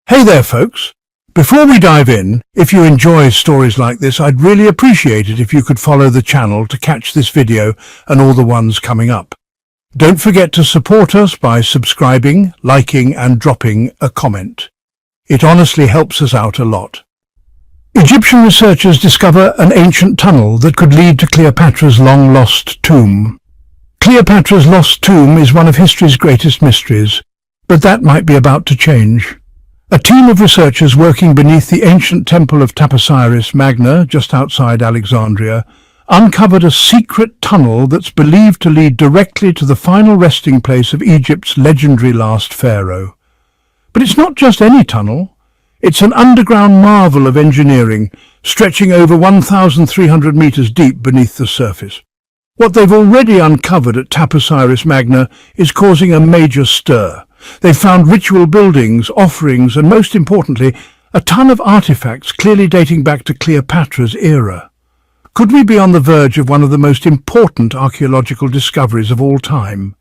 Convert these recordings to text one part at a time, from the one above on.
Hey there, folks. Before we dive in, if you enjoy stories like this, I'd really appreciate it if you could follow the channel to catch this video and all the ones coming up. Don't forget to support us by subscribing, liking, and dropping a comment. It honestly helps us out a lot. Egyptian researchers discover an ancient tunnel that could lead to Cleopatra's long-lost tomb. Cleopatra's lost tomb is one of history's greatest mysteries, but that might be about to change. A team of researchers working beneath the ancient temple of Taposiris Magna, just outside Alexandria, uncovered a secret tunnel that's believed to lead directly to the final resting place of Egypt's legendary last pharaoh. But it's not just any tunnel. It's an underground marvel of engineering, stretching over 1,300 meters deep beneath the surface. What they've already uncovered at Taposiris Magna is causing a major stir. They've found ritual buildings, offerings, and most importantly, a ton of artifacts clearly dating back to Cleopatra's era. Could we be on the verge of one of the most important archaeological discoveries of all time?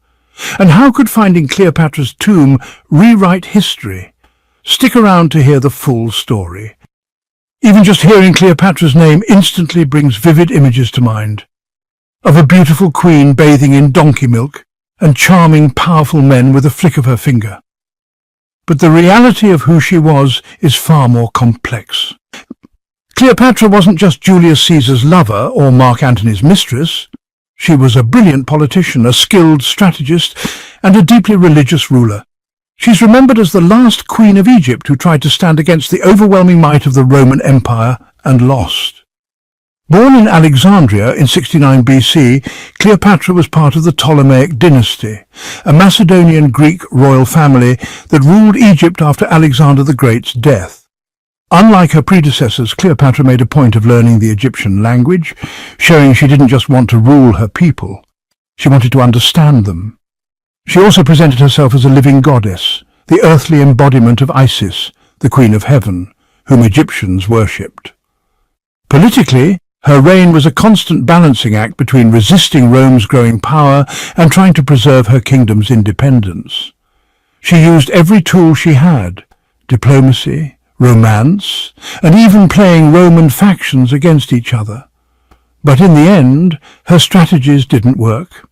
And how could finding Cleopatra's tomb rewrite history? Stick around to hear the full story. Even just hearing Cleopatra's name instantly brings vivid images to mind. Of a beautiful queen bathing in donkey milk, and charming, powerful men with a flick of her finger. But the reality of who she was is far more complex. Cleopatra wasn't just Julius Caesar's lover or Mark Antony's mistress. She was a brilliant politician, a skilled strategist, and a deeply religious ruler. She's remembered as the last queen of Egypt who tried to stand against the overwhelming might of the Roman Empire and lost. Born in Alexandria in 69 BC, Cleopatra was part of the Ptolemaic dynasty, a Macedonian Greek royal family that ruled Egypt after Alexander the Great's death. Unlike her predecessors, Cleopatra made a point of learning the Egyptian language, showing she didn't just want to rule her people, she wanted to understand them. She also presented herself as a living goddess, the earthly embodiment of Isis, the Queen of Heaven, whom Egyptians worshipped. Politically, her reign was a constant balancing act between resisting Rome's growing power and trying to preserve her kingdom's independence. She used every tool she had: diplomacy, romance, and even playing Roman factions against each other. But in the end, her strategies didn't work.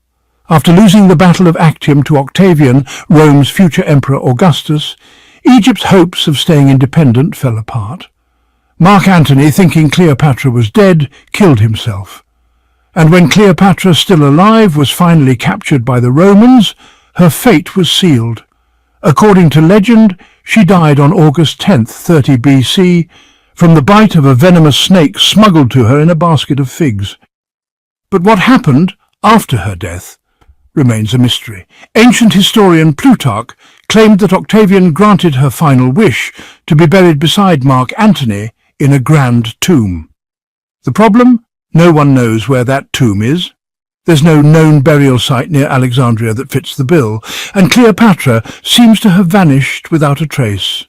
After losing the Battle of Actium to Octavian, Rome's future Emperor Augustus, Egypt's hopes of staying independent fell apart. Mark Antony, thinking Cleopatra was dead, killed himself. And when Cleopatra, still alive, was finally captured by the Romans, her fate was sealed. According to legend, she died on August 10th, 30 BC, from the bite of a venomous snake smuggled to her in a basket of figs. But what happened after her death remains a mystery. Ancient historian Plutarch claimed that Octavian granted her final wish to be buried beside Mark Antony in a grand tomb. The problem? No one knows where that tomb is. There's no known burial site near Alexandria that fits the bill, and Cleopatra seems to have vanished without a trace,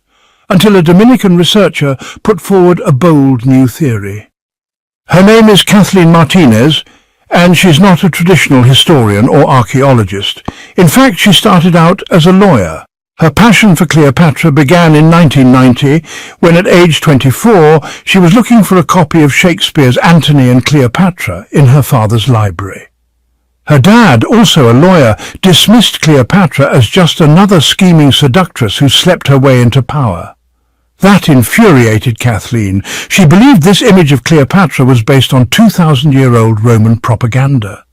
until a Dominican researcher put forward a bold new theory. Her name is Kathleen Martinez, and she's not a traditional historian or archaeologist. In fact, she started out as a lawyer. Her passion for Cleopatra began in 1990, when at age 24 she was looking for a copy of Shakespeare's Antony and Cleopatra in her father's library. Her dad, also a lawyer, dismissed Cleopatra as just another scheming seductress who slept her way into power. That infuriated Kathleen. She believed this image of Cleopatra was based on 2,000-year-old Roman propaganda.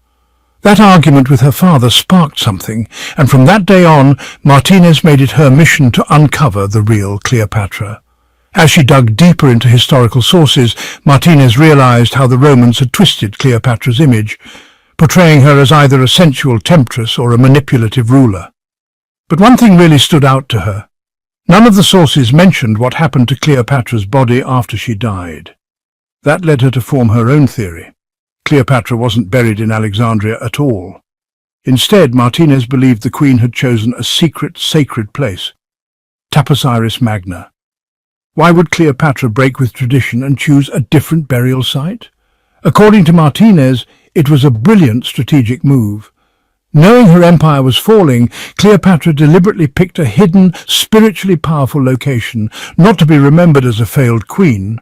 That argument with her father sparked something, and from that day on, Martinez made it her mission to uncover the real Cleopatra. As she dug deeper into historical sources, Martinez realized how the Romans had twisted Cleopatra's image, portraying her as either a sensual temptress or a manipulative ruler. But one thing really stood out to her. None of the sources mentioned what happened to Cleopatra's body after she died. That led her to form her own theory. Cleopatra wasn't buried in Alexandria at all. Instead, Martinez believed the queen had chosen a secret, sacred place, Taposiris Magna. Why would Cleopatra break with tradition and choose a different burial site? According to Martinez, it was a brilliant strategic move. Knowing her empire was falling, Cleopatra deliberately picked a hidden, spiritually powerful location, not to be remembered as a failed queen,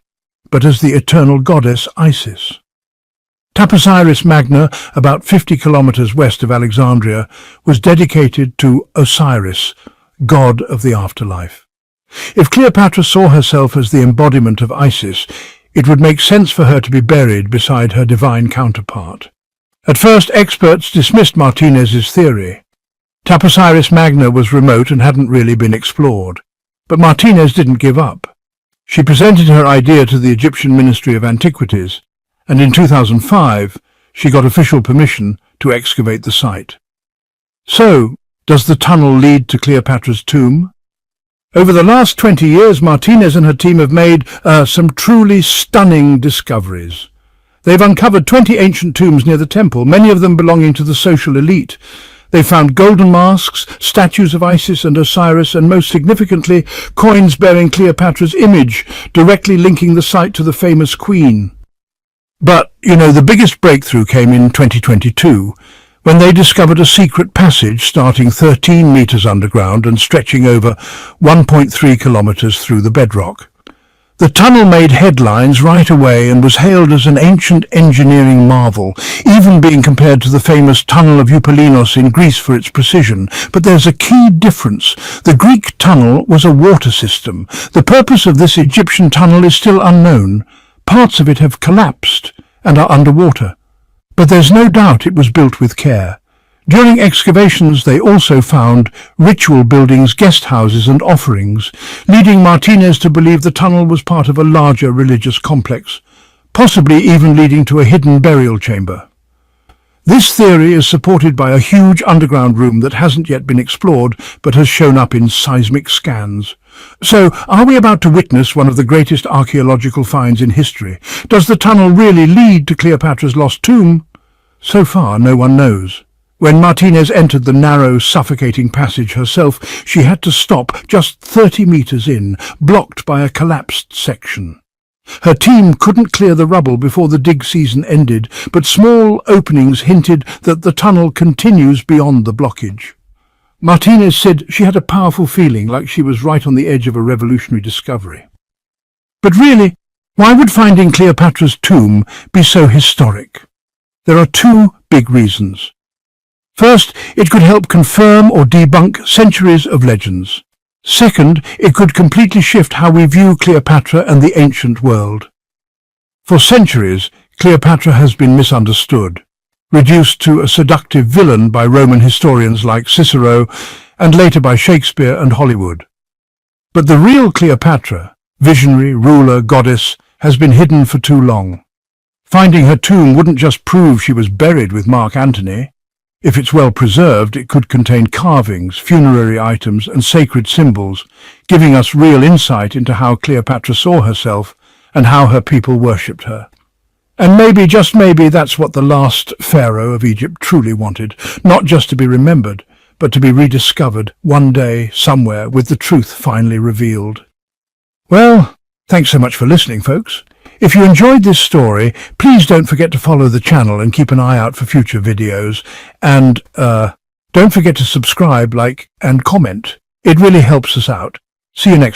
but as the eternal goddess Isis. Taposiris Magna, about 50 kilometers west of Alexandria, was dedicated to Osiris, god of the afterlife. If Cleopatra saw herself as the embodiment of Isis, it would make sense for her to be buried beside her divine counterpart. At first, experts dismissed Martinez's theory. Taposiris Magna was remote and hadn't really been explored. But Martinez didn't give up. She presented her idea to the Egyptian Ministry of Antiquities, and in 2005 she got official permission to excavate the site. So, does the tunnel lead to Cleopatra's tomb? Over the last 20 years, Martinez and her team have made some truly stunning discoveries. They've uncovered 20 ancient tombs near the temple, many of them belonging to the social elite. They found golden masks, statues of Isis and Osiris, and most significantly, coins bearing Cleopatra's image, directly linking the site to the famous queen. But, the biggest breakthrough came in 2022, when they discovered a secret passage starting 13 meters underground and stretching over 1.3 kilometers through the bedrock. The tunnel made headlines right away and was hailed as an ancient engineering marvel, even being compared to the famous Tunnel of Eupalinos in Greece for its precision. But there's a key difference. The Greek tunnel was a water system. The purpose of this Egyptian tunnel is still unknown. Parts of it have collapsed and are underwater. But there's no doubt it was built with care. During excavations, they also found ritual buildings, guest houses and offerings, leading Martinez to believe the tunnel was part of a larger religious complex, possibly even leading to a hidden burial chamber. This theory is supported by a huge underground room that hasn't yet been explored but has shown up in seismic scans. So, are we about to witness one of the greatest archaeological finds in history? Does the tunnel really lead to Cleopatra's lost tomb? So far, no one knows. When Martinez entered the narrow, suffocating passage herself, she had to stop just 30 meters in, blocked by a collapsed section. Her team couldn't clear the rubble before the dig season ended, but small openings hinted that the tunnel continues beyond the blockage. Martinez said she had a powerful feeling, like she was right on the edge of a revolutionary discovery. But really, why would finding Cleopatra's tomb be so historic? There are two big reasons. First, it could help confirm or debunk centuries of legends. Second, it could completely shift how we view Cleopatra and the ancient world. For centuries, Cleopatra has been misunderstood, reduced to a seductive villain by Roman historians like Cicero and later by Shakespeare and Hollywood. But the real Cleopatra, visionary, ruler, goddess, has been hidden for too long. Finding her tomb wouldn't just prove she was buried with Mark Antony. If it's well preserved, it could contain carvings, funerary items, and sacred symbols, giving us real insight into how Cleopatra saw herself and how her people worshipped her. And maybe, just maybe, that's what the last pharaoh of Egypt truly wanted, not just to be remembered, but to be rediscovered one day, somewhere, with the truth finally revealed. Well, thanks so much for listening, folks. If you enjoyed this story, please don't forget to follow the channel and keep an eye out for future videos. And don't forget to subscribe, like, and comment. It really helps us out. See you next time.